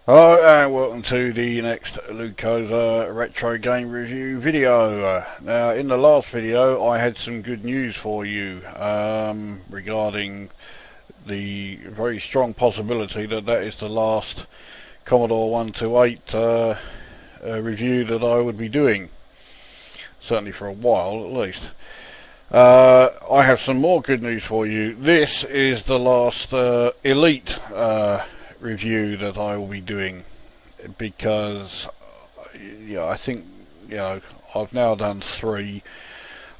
Hello and welcome to the next Lukozer retro game review video. Now in the last video I had some good news for you regarding the very strong possibility that is the last Commodore 128 review that I would be doing, certainly for a while at least. I have some more good news for you. This is the last Elite review that I will be doing, because I think I've now done 3.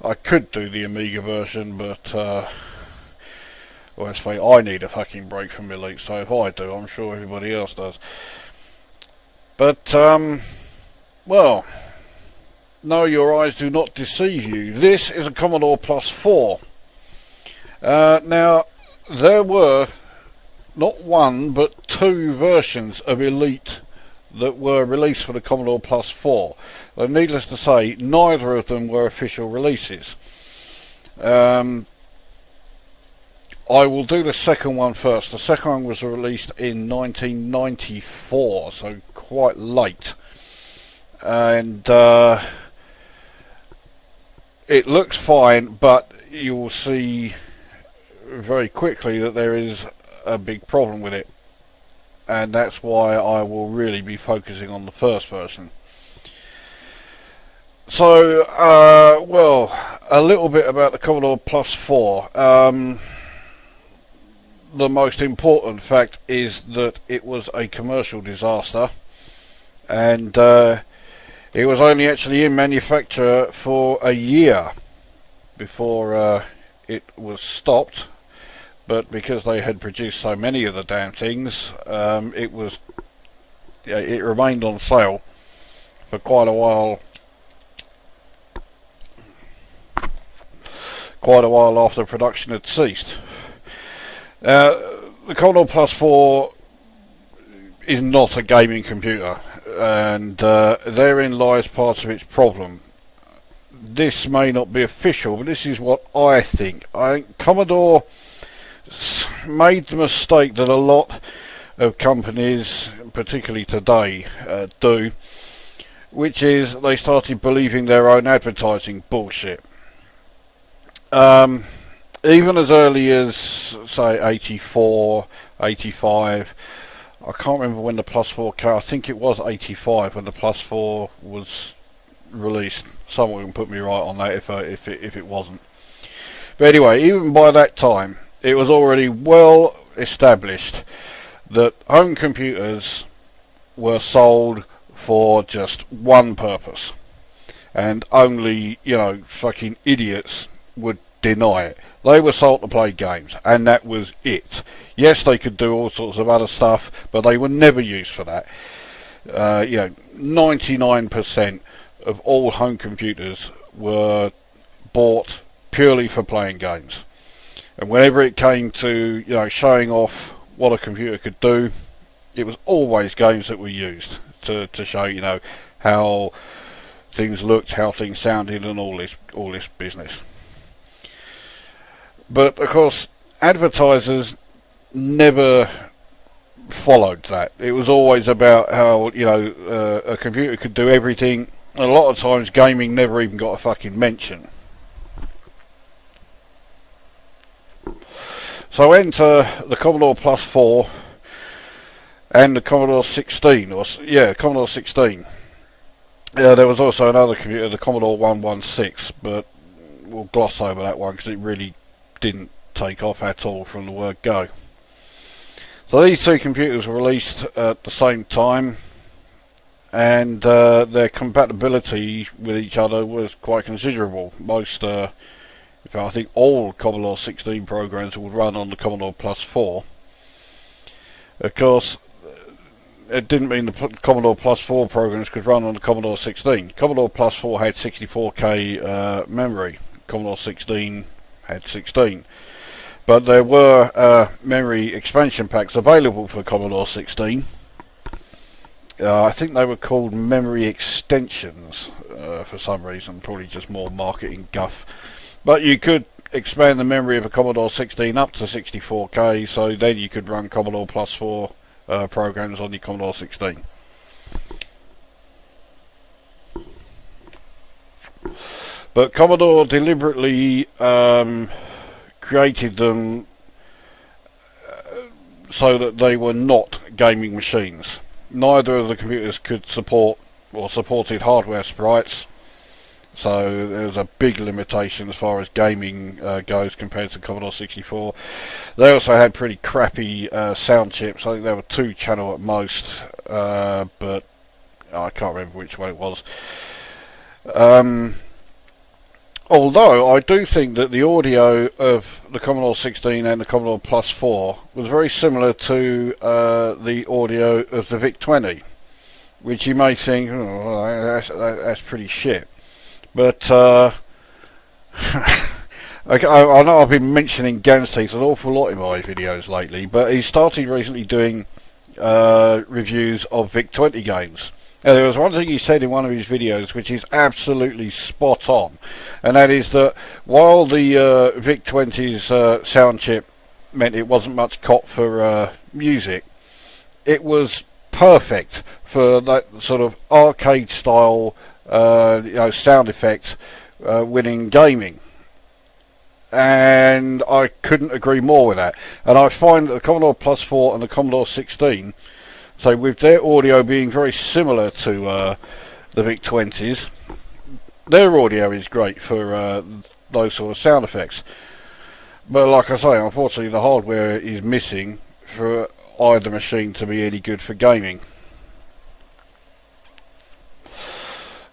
I could do the Amiga version, but let's say I need a fucking break from Elite, so if I do, I'm sure everybody else does. But well, no, your eyes do not deceive you. This is a Commodore Plus 4. Now there were not one but 2 versions of Elite that were released for the Commodore Plus 4. Though needless to say, neither of them were official releases. I will do the second one first. The second one was released in 1994, so quite late. And it looks fine, but you will see very quickly that there is a big problem with it, and that's why I will really be focusing on the first version. So well, a little bit about the Commodore Plus 4. The most important fact is that it was a commercial disaster, and it was only actually in manufacture for a year before it was stopped. But because they had produced so many of the damn things, it remained on sale for quite a while. Quite a while after production had ceased. The Commodore Plus 4 is not a gaming computer, and therein lies part of its problem. This may not be official, but this is what I think. I think Commodore made the mistake that a lot of companies, particularly today, do, which is they started believing their own advertising bullshit. Even as early as, say, 84, 85, I can't remember when the Plus 4 came. I think it was 85 when the Plus 4 was released. Someone can put me right on that if it wasn't. But anyway, even by that time, it was already well established that home computers were sold for just one purpose, and only, fucking idiots would deny it. They were sold to play games, and that was it. Yes, they could do all sorts of other stuff, but they were never used for that. 99% of all home computers were bought purely for playing games. And whenever it came to, showing off what a computer could do, it was always games that were used to show, how things looked, how things sounded, and all this business. But of course, advertisers never followed that. It was always about how, a computer could do everything. And a lot of times, gaming never even got a fucking mention. So enter the Commodore Plus 4 and the Commodore 16, Commodore 16. There was also another computer, the Commodore 116, but we'll gloss over that one because it really didn't take off at all from the word go. So these 2 computers were released at the same time, and their compatibility with each other was quite considerable. Most I think all Commodore 16 programs would run on the Commodore Plus 4. Of course, it didn't mean the Commodore Plus 4 programs could run on the Commodore 16. Commodore Plus 4 had 64K memory. Commodore 16 had 16. But there were memory expansion packs available for Commodore 16. I think they were called memory extensions for some reason, probably just more marketing guff. But you could expand the memory of a Commodore 16 up to 64K, so then you could run Commodore Plus 4 programs on your Commodore 16. But Commodore deliberately created them so that they were not gaming machines. Neither of the computers could support or supported hardware sprites, so there's a big limitation as far as gaming goes compared to Commodore 64. They also had pretty crappy sound chips. I think they were 2 channel at most, but I can't remember which one it was. Although I do think that the audio of the Commodore 16 and the Commodore Plus 4 was very similar to the audio of the VIC-20, which you may think, oh, that's pretty shit. But I know I've been mentioning Gan's Teeth an awful lot in my videos lately, but he started recently doing reviews of VIC-20 games. Now, there was one thing he said in one of his videos which is absolutely spot on, and that is that while the VIC-20's sound chip meant it wasn't much cop for music, it was perfect for that sort of arcade style sound effect winning gaming. And I couldn't agree more with that. And I find that the Commodore Plus 4 and the Commodore 16, so with their audio being very similar to the VIC-20s, their audio is great for those sort of sound effects. But like I say, unfortunately the hardware is missing for either machine to be any good for gaming.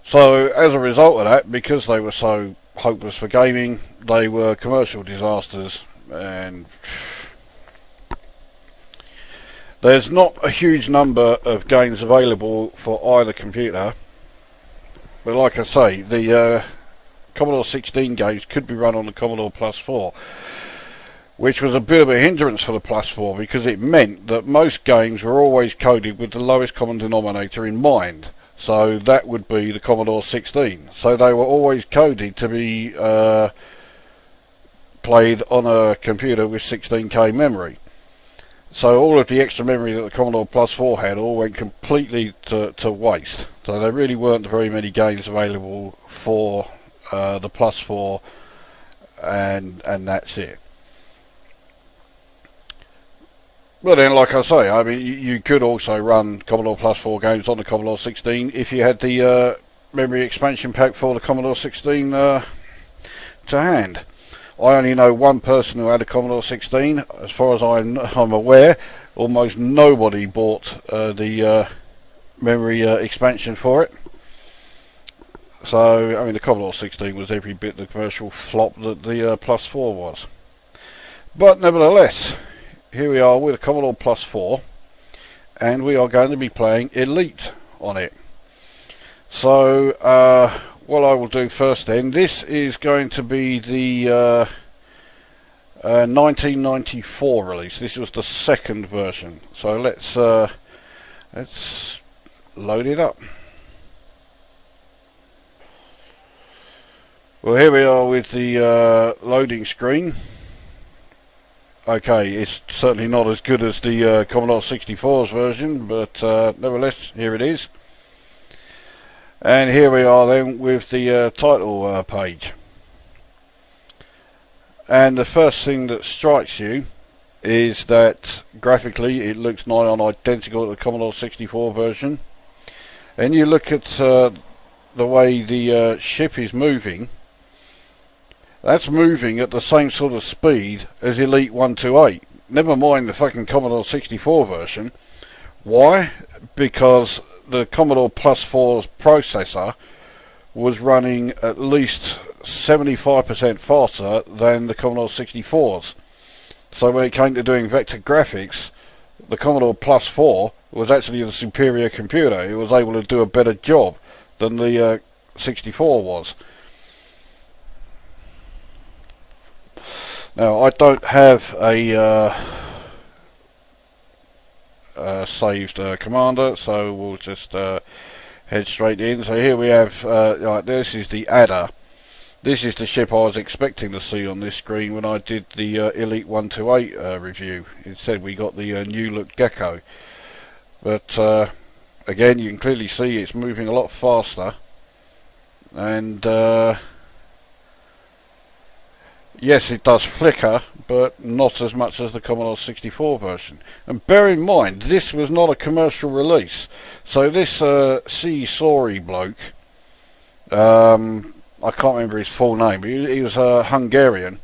So as a result of that, because they were so hopeless for gaming, they were commercial disasters, and there's not a huge number of games available for either computer. But like I say, the Commodore 16 games could be run on the Commodore Plus 4, which was a bit of a hindrance for the Plus 4 because it meant that most games were always coded with the lowest common denominator in mind. So that would be the Commodore 16. So they were always coded to be played on a computer with 16K memory. So all of the extra memory that the Commodore Plus 4 had all went completely to waste. So there really weren't very many games available for the Plus 4, and that's it. Well then, like I say, I mean, you could also run Commodore Plus 4 games on the Commodore 16 if you had the memory expansion pack for the Commodore 16 to hand. I only know one person who had a Commodore 16. As far as I'm aware, almost nobody bought the memory expansion for it. So, I mean, the Commodore 16 was every bit the commercial flop that the Plus 4 was. But nevertheless, here we are with a Commodore Plus 4, and we are going to be playing Elite on it. So what I will do first then, this is going to be the 1994 release. This was the second version. So let's load it up. Well, here we are with the loading screen. Okay, it's certainly not as good as the Commodore 64's version, but nevertheless, here it is. And here we are then with the title page. And the first thing that strikes you is that graphically it looks nigh on identical to the Commodore 64 version. And you look at the way the ship is moving. That's moving at the same sort of speed as Elite 128. Never mind the fucking Commodore 64 version. Why? Because the Commodore Plus 4's processor was running at least 75% faster than the Commodore 64's. So when it came to doing vector graphics, the Commodore Plus 4 was actually the superior computer. It was able to do a better job than the 64 was. Now, I don't have a saved commander, so we'll just head straight in. So here we have, this is the Adder. This is the ship I was expecting to see on this screen when I did the Elite 128 review. Instead we got the new look Gecko. But again, you can clearly see it's moving a lot faster, and yes, it does flicker, but not as much as the Commodore 64 version. And bear in mind, this was not a commercial release. So this Csory bloke, I can't remember his full name, but he was Hungarian.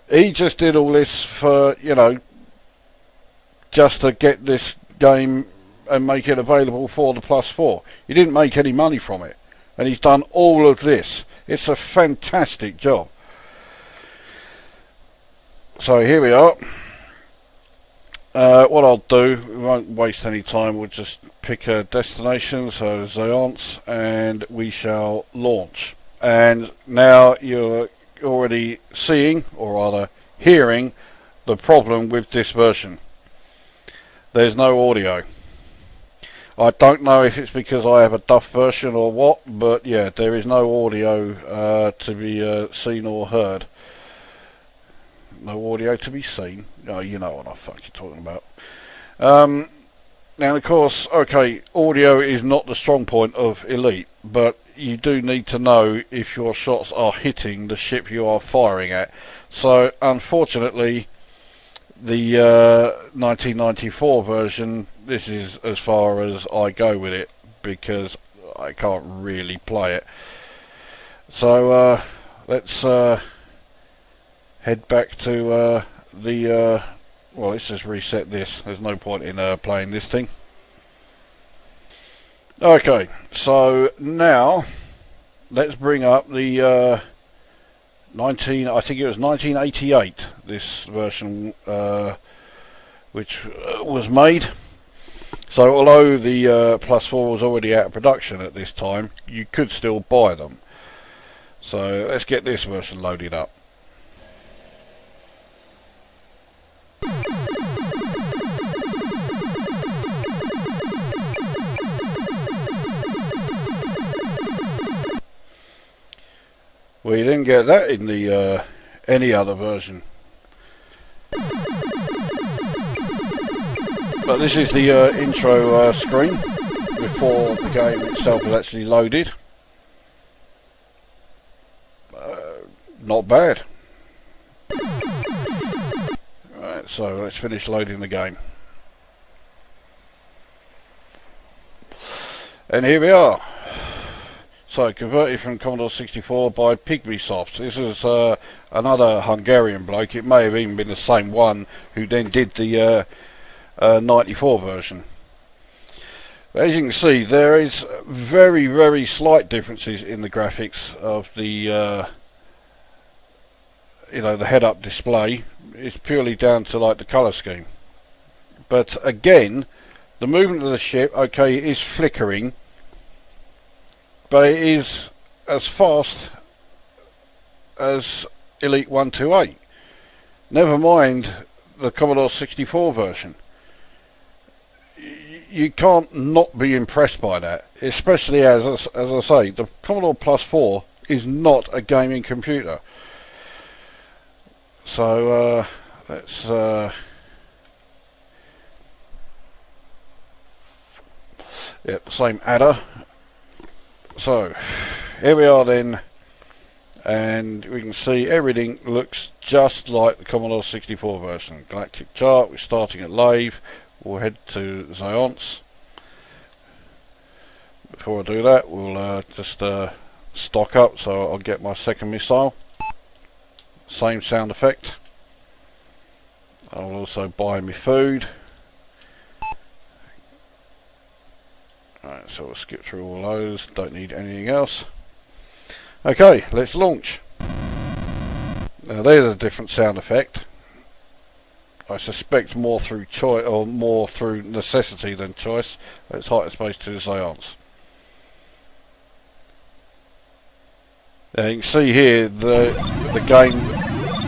He just did all this for, you know, just to get this game and make it available for the Plus 4. He didn't make any money from it. And he's done all of this. It's a fantastic job. So here we are. What I'll do, we won't waste any time, we'll just pick a destination, so Seance, and we shall launch. And now you're already seeing, or rather hearing, the problem with this version. There's no audio. I don't know if it's because I have a duff version or what, but yeah, there is no audio to be seen or heard. No audio to be seen. Oh, you know what I'm fucking talking about. Now, of course, okay, audio is not the strong point of Elite, but you do need to know if your shots are hitting the ship you are firing at. So, unfortunately, the 1994 version, this is as far as I go with it, because I can't really play it. So, let's head back to the well, let's just reset this. There's no point in playing this thing. Okay, so now let's bring up the I think it was 1988, this version which was made. So although the Plus 4 was already out of production at this time, you could still buy them. So let's get this version loaded up. Well, you didn't get that in the any other version. But this is the intro screen before the game itself is actually loaded. Not bad. Right, so let's finish loading the game. And here we are. So, converted from Commodore 64 by Pigmysoft. This is another Hungarian bloke. It may have even been the same one who then did the 94 version. But as you can see, there is very, very slight differences in the graphics of the, you know, the head-up display. It's purely down to like the colour scheme. But again, the movement of the ship, okay, it is flickering, but it is as fast as Elite 128. Never mind the Commodore 64 version. You can't not be impressed by that, especially as I say, the Commodore Plus 4 is not a gaming computer. So let's yeah, same adder. So here we are then, and we can see everything looks just like the Commodore 64 version. Galactic chart, we're starting at Lave, we'll head to Seance. Before I do that, we'll just stock up, so I'll get my second missile. Same sound effect. I'll also buy me food. Alright, so we'll skip through all those, don't need anything else. Okay, let's launch. Now there's a different sound effect. I suspect more through choice, or more through necessity than choice. Let's height of space to Seance. Now you can see here the game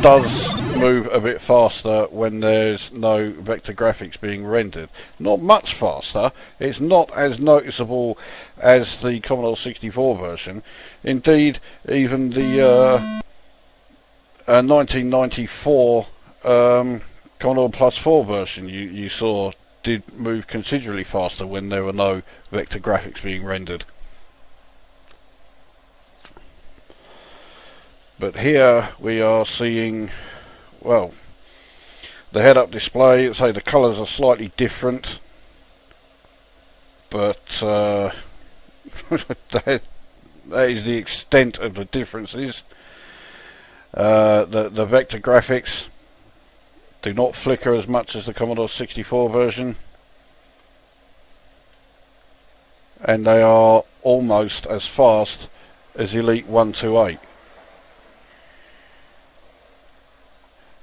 does move a bit faster when there's no vector graphics being rendered. Not much faster. It's not as noticeable as the Commodore 64 version. Indeed, even the 1994 Commodore Plus 4 version you saw did move considerably faster when there were no vector graphics being rendered. But here we are seeing, well, the head-up display. Say the colours are slightly different, but that is the extent of the differences. The vector graphics do not flicker as much as the Commodore 64 version, and they are almost as fast as Elite 128.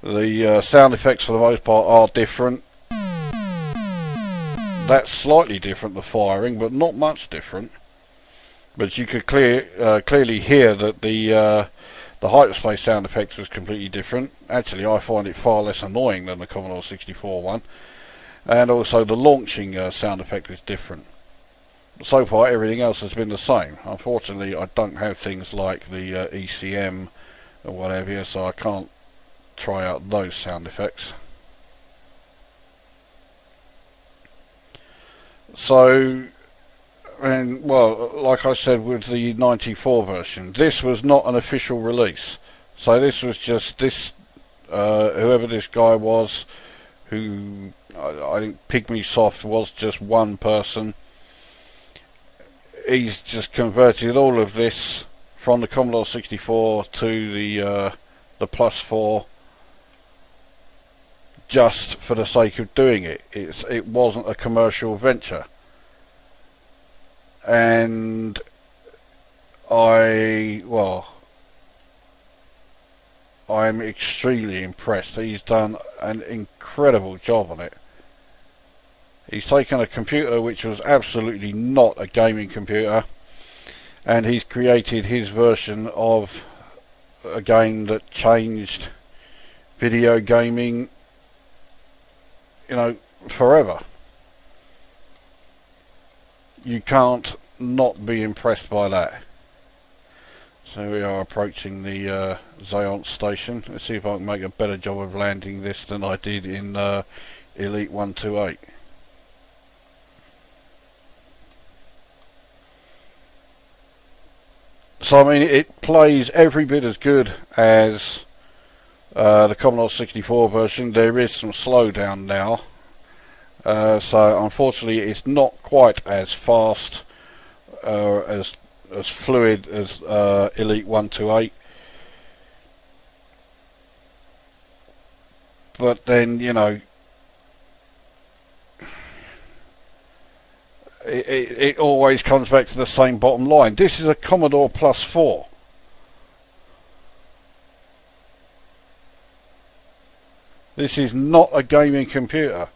The sound effects for the most part are different. That's slightly different, the firing, but not much different. But you could clearly hear that the hyperspace sound effects was completely different. Actually, I find it far less annoying than the Commodore 64 one. And also the launching sound effect is different. So far everything else has been the same. Unfortunately, I don't have things like the ECM or whatever, so I can't try out those sound effects. So, and well, like I said with the 94 version, this was not an official release. So this was just this, whoever this guy was, who I think Pigmysoft was just one person. He's just converted all of this from the Commodore 64 to the Plus 4. Just for the sake of doing it. It wasn't a commercial venture. And I'm extremely impressed. He's done an incredible job on it. He's taken a computer which was absolutely not a gaming computer, and he's created his version of a game that changed video gaming, you know, forever. You can't not be impressed by that. So we are approaching the Xeon station. Let's see if I can make a better job of landing this than I did in Elite 128. So I mean, it plays every bit as good as the Commodore 64 version. There is some slowdown now, so unfortunately it's not quite as fast, as fluid as Elite 128. But then, you know, it always comes back to the same bottom line. This is a Commodore Plus 4. This is not a gaming computer.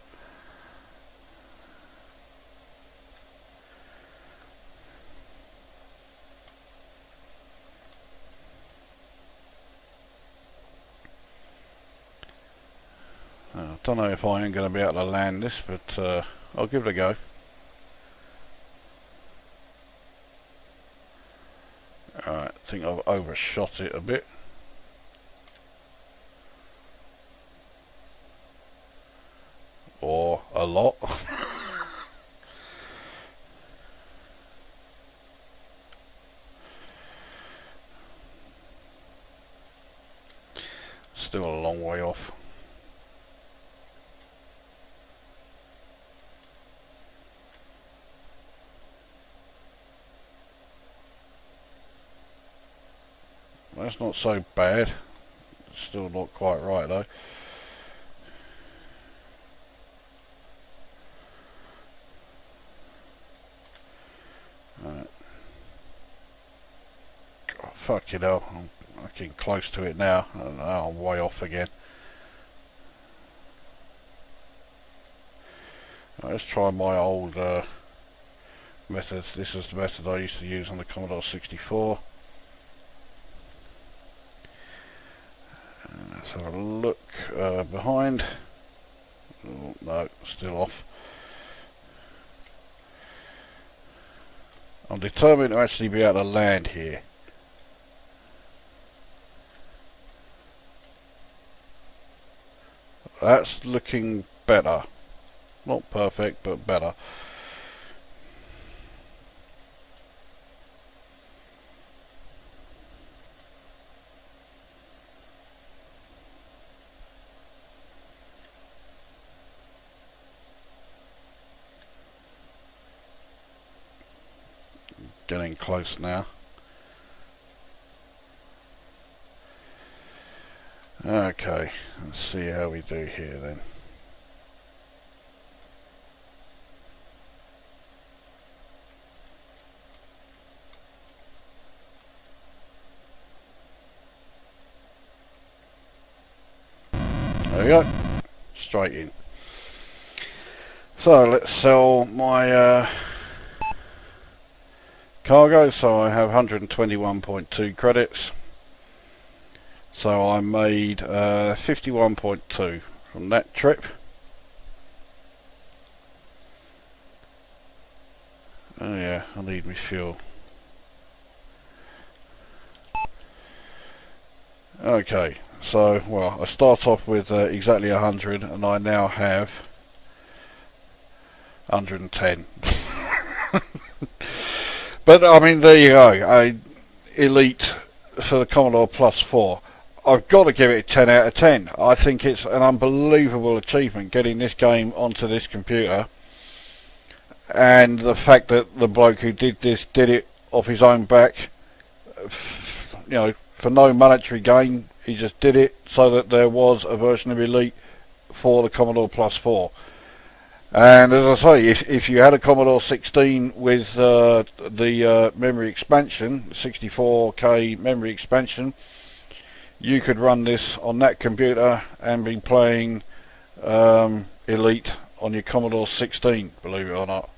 I don't know if I am going to be able to land this, but I'll give it a go. Alright, I think I've overshot it a bit. Or a lot. Still a long way off. That's not so bad. Still not quite right though. Right. God, fucking hell, I'm getting close to it now. I don't know, I'm way off again. Right, let's try my old method. This is the method I used to use on the Commodore 64. Let's have a look behind. Oh, no, still off. I'm determined to actually be able to land here. That's looking better. Not perfect, but better. Getting close now. Okay, let's see how we do here then. There we go, straight in. So let's sell my cargo. So I have 121.2 credits. So I made 51.2 from that trip. Oh yeah, I need my fuel. Okay, so well, I start off with exactly 100, and I now have 110. But I mean, there you go. Elite for the Commodore Plus 4. I've got to give it a 10 out of 10. I think it's an unbelievable achievement getting this game onto this computer, and the fact that the bloke who did this did it off his own back, you know, for no monetary gain. He just did it so that there was a version of Elite for the Commodore Plus 4. And as I say, if you had a Commodore 16 with the memory expansion, 64K memory expansion, you could run this on that computer and be playing Elite on your Commodore 16, believe it or not.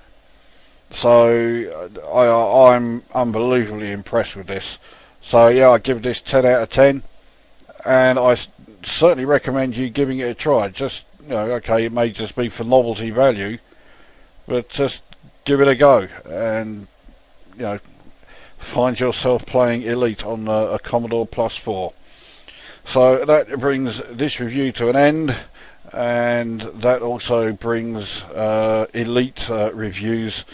So I'm unbelievably impressed with this. So yeah, I give this 10 out of 10, and I certainly recommend you giving it a try. Just, you know, okay, it may just be for novelty value, but just give it a go, and you know, find yourself playing Elite on a Commodore Plus 4. So that brings this review to an end, and that also brings Elite reviews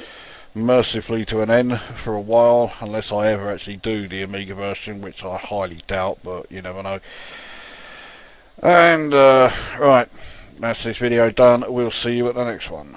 mercifully to an end for a while, unless I ever actually do the Amiga version, which I highly doubt, but you never know. And right, that's this video done. We'll see you at the next one.